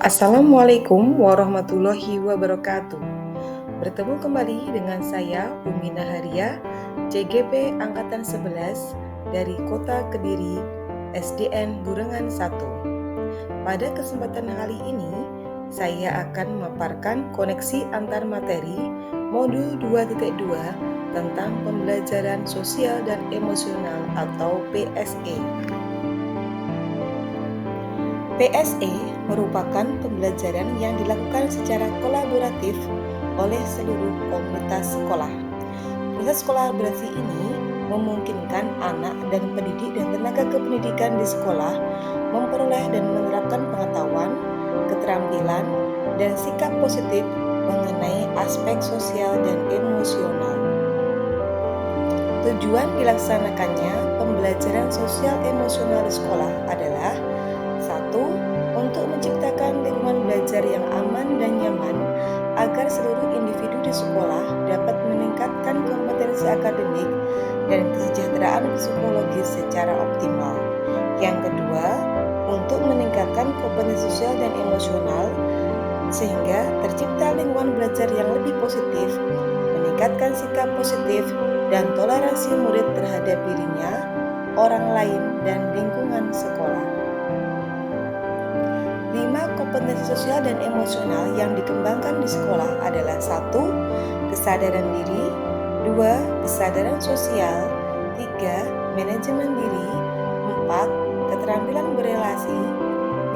Assalamualaikum warahmatullahi wabarakatuh. Bertemu kembali dengan saya Umina Haria, CGP Angkatan 11 dari Kota Kediri, SDN Burengan 1. Pada kesempatan kali ini, saya akan memaparkan koneksi antar materi modul 2.2 tentang pembelajaran sosial dan emosional atau PSE. PSE merupakan pembelajaran yang dilakukan secara kolaboratif oleh seluruh komunitas sekolah. Proses kolaborasi ini memungkinkan anak dan pendidik dan tenaga kependidikan di sekolah memperoleh dan menerapkan pengetahuan, keterampilan, dan sikap positif mengenai aspek sosial dan emosional. Tujuan dilaksanakannya pembelajaran sosial emosional di sekolah adalah 1. Untuk menciptakan lingkungan belajar yang aman dan nyaman agar seluruh individu di sekolah dapat meningkatkan kompetensi akademik dan kesejahteraan psikologis secara optimal. Yang kedua, untuk meningkatkan kompetensi sosial dan emosional sehingga tercipta lingkungan belajar yang lebih positif, meningkatkan sikap positif dan toleransi murid terhadap dirinya, orang lain, dan lingkungan sekolah. 5 kompetensi sosial dan emosional yang dikembangkan di sekolah adalah 1. Kesadaran diri, 2. Kesadaran sosial, 3. Manajemen diri, 4. Keterampilan berelasi,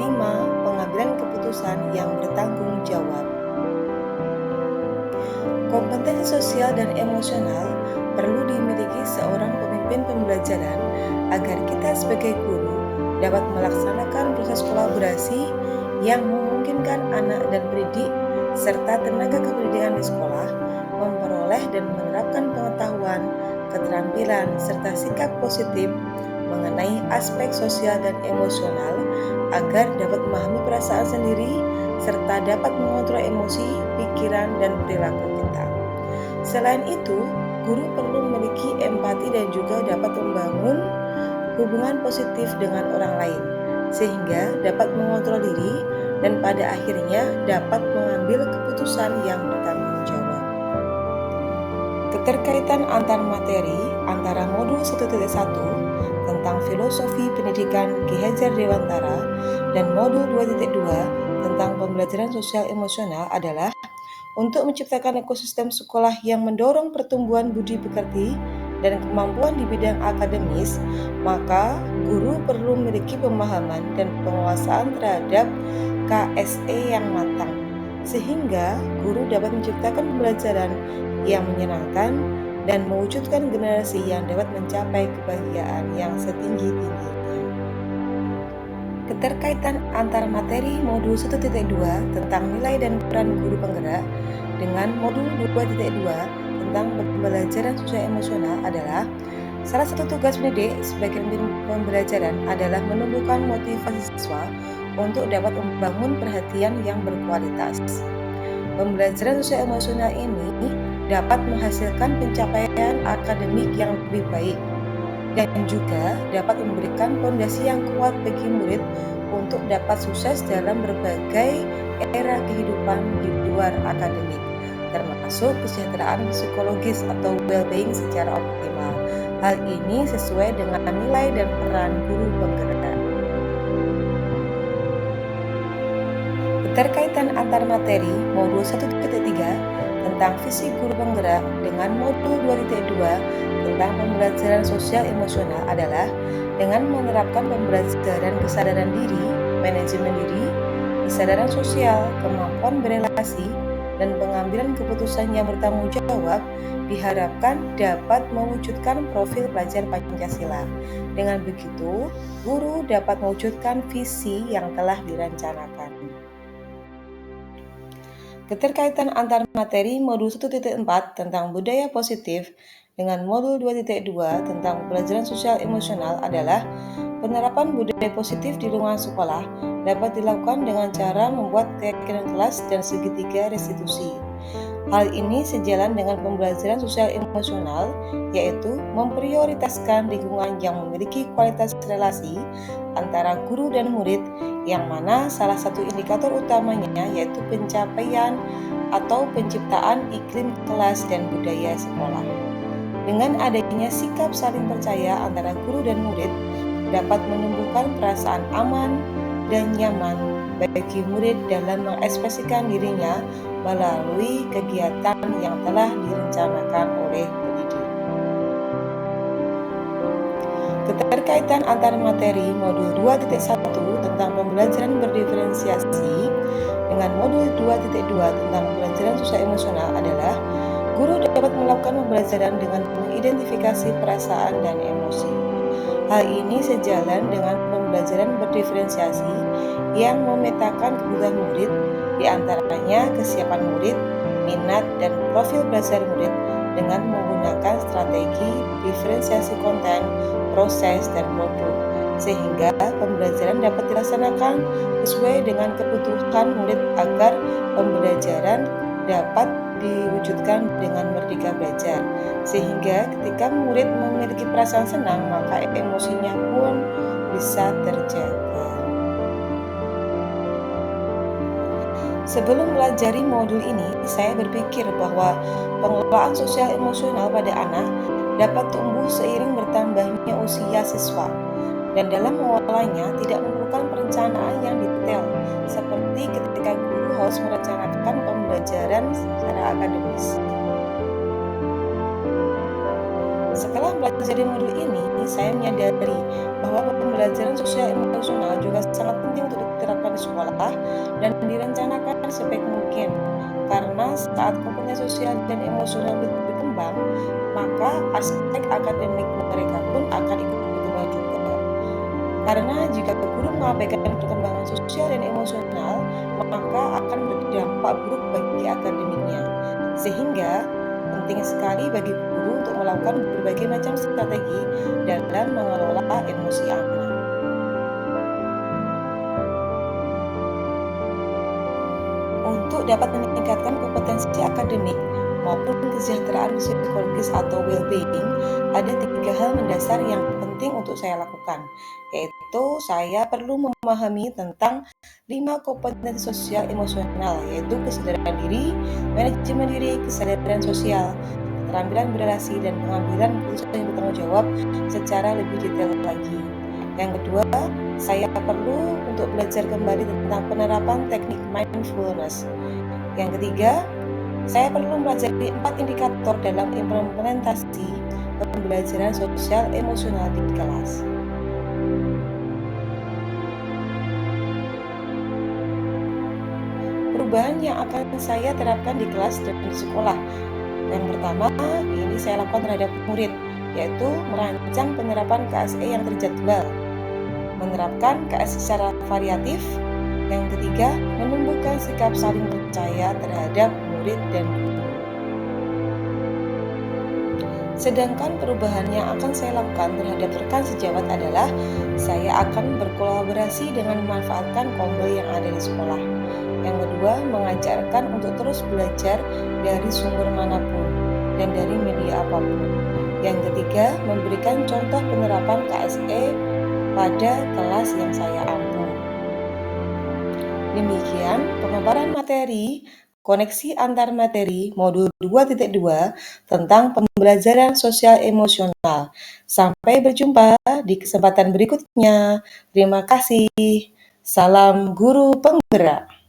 5. Pengambilan keputusan yang bertanggung jawab. Kompetensi sosial dan emosional perlu dimiliki seorang pemimpin pembelajaran agar kita sebagai guru dapat melaksanakan proses kolaborasi yang memungkinkan anak dan pendidik serta tenaga kependidikan di sekolah memperoleh dan menerapkan pengetahuan, keterampilan, serta sikap positif mengenai aspek sosial dan emosional agar dapat memahami perasaan sendiri serta dapat mengontrol emosi, pikiran, dan perilaku kita. Selain itu, guru perlu memiliki empati dan juga dapat membangun hubungan positif dengan orang lain, sehingga dapat mengontrol diri dan pada akhirnya dapat mengambil keputusan yang bertanggung jawab. Keterkaitan antar materi antara modul 1.1 tentang filosofi pendidikan Ki Hajar Dewantara dan modul 2.2 tentang pembelajaran sosial emosional adalah untuk menciptakan ekosistem sekolah yang mendorong pertumbuhan budi pekerti dan kemampuan di bidang akademis, maka guru perlu memiliki pemahaman dan penguasaan terhadap KSE yang matang, sehingga guru dapat menciptakan pembelajaran yang menyenangkan dan mewujudkan generasi yang dapat mencapai kebahagiaan yang setinggi-tingginya. Keterkaitan antar materi modul 1.2 tentang nilai dan peran guru penggerak dengan modul 2.2 tentang pembelajaran sosial emosional adalah salah satu tugas pendidik sebagai pembelajaran adalah menumbuhkan motivasi siswa untuk dapat membangun perhatian yang berkualitas. Pembelajaran sosial emosional ini dapat menghasilkan pencapaian akademik yang lebih baik dan juga dapat memberikan fondasi yang kuat bagi murid untuk dapat sukses dalam berbagai era kehidupan di luar akademik, termasuk kesejahteraan psikologis atau well-being secara optimal. Hal ini sesuai dengan nilai dan peran guru penggerak. Keterkaitan antar materi modul 1.3 tentang visi guru penggerak dengan modul 2.2 tentang pembelajaran sosial emosional adalah dengan menerapkan pembelajaran kesadaran diri, manajemen diri, kesadaran sosial, kemampuan berelasi, dan pengambilan keputusan yang bertanggung jawab diharapkan dapat mewujudkan profil pelajar Pancasila. Dengan begitu, guru dapat mewujudkan visi yang telah direncanakan. Keterkaitan antar materi modul 1.4 tentang budaya positif dengan modul 2.2 tentang pembelajaran sosial emosional adalah penerapan budaya positif di lingkungan sekolah dapat dilakukan dengan cara membuat keyakinan kelas dan segitiga restitusi. Hal ini sejalan dengan pembelajaran sosial emosional, yaitu memprioritaskan lingkungan yang memiliki kualitas relasi antara guru dan murid yang mana salah satu indikator utamanya yaitu pencapaian atau penciptaan iklim kelas dan budaya sekolah. Dengan adanya sikap saling percaya antara guru dan murid dapat menumbuhkan perasaan aman dan nyaman bagi murid dalam mengekspresikan dirinya melalui kegiatan yang telah direncanakan oleh pendidik. Keterkaitan antar materi modul 2.1 tentang pembelajaran berdiferensiasi dengan modul 2.2 tentang pembelajaran sosial emosional adalah guru dapat melakukan pembelajaran dengan mengidentifikasi perasaan dan emosi. Hal ini sejalan dengan pembelajaran berdiferensiasi yang memetakan kebutuhan murid, diantaranya kesiapan murid, minat, dan profil belajar murid dengan menggunakan strategi diferensiasi konten, proses, dan produk, sehingga pembelajaran dapat dilaksanakan sesuai dengan kebutuhan murid agar pembelajaran dapat diwujudkan dengan merdeka belajar, sehingga ketika murid memiliki perasaan senang maka emosinya pun bisa terjaga. Sebelum pelajari modul ini, saya berpikir bahwa pengelolaan sosial emosional pada anak dapat tumbuh seiring bertambahnya usia siswa, dan dalam mengolahnya tidak memerlukan perencanaan yang detail, seperti ketika guru harus merencanakan pembelajaran secara akademis. Setelah mempelajari modul ini, saya menyadari bahwa pembelajaran sosial emosional juga sangat penting untuk diterapkan di sekolah dan direncanakan sebaik mungkin. Karena saat kompetensi sosial dan emosional berkembang, maka aspek akademik mereka pun akan ikut berkembang juga. Karena jika guru mengabaikan perkembangan sosial dan emosional, maka akan berdampak buruk bagi akademiknya. Sehingga penting sekali bagi guru untuk melakukan berbagai macam strategi dalam mengelola emosi anak. Untuk dapat meningkatkan kompetensi akademik maupun kesejahteraan psikologis atau well-being, ada 3 hal mendasar yang penting untuk saya lakukan, yaitu saya perlu memahami tentang 5 kompetensi sosial emosional, yaitu kesadaran diri, manajemen diri, kesadaran sosial, keterampilan berrelasi, dan pengambilan keputusan yang bertanggung jawab secara lebih detail lagi. Yang kedua, saya perlu untuk belajar kembali tentang penerapan teknik mindfulness. Yang ketiga, saya perlu mempelajari 4 indikator dalam implementasi pembelajaran sosial emosional di kelas. Perubahan yang akan saya terapkan di kelas dan di sekolah. Yang pertama, ini saya lakukan terhadap murid, yaitu merancang penerapan KSE yang terjadwal, menerapkan KSE secara variatif. Yang ketiga, menumbuhkan sikap saling percaya terhadap murid dan guru. Sedangkan perubahan yang akan saya lakukan terhadap rekan sejawat adalah saya akan berkolaborasi dengan memanfaatkan kombel yang ada di sekolah. Yang kedua, mengajarkan untuk terus belajar dari sumber manapun dan dari media apapun. Yang ketiga, memberikan contoh penerapan KSE pada kelas yang saya ampu. Demikian pemaparan materi koneksi antar materi modul 2.2 tentang pembelajaran sosial emosional. Sampai berjumpa di kesempatan berikutnya. Terima kasih. Salam guru penggerak.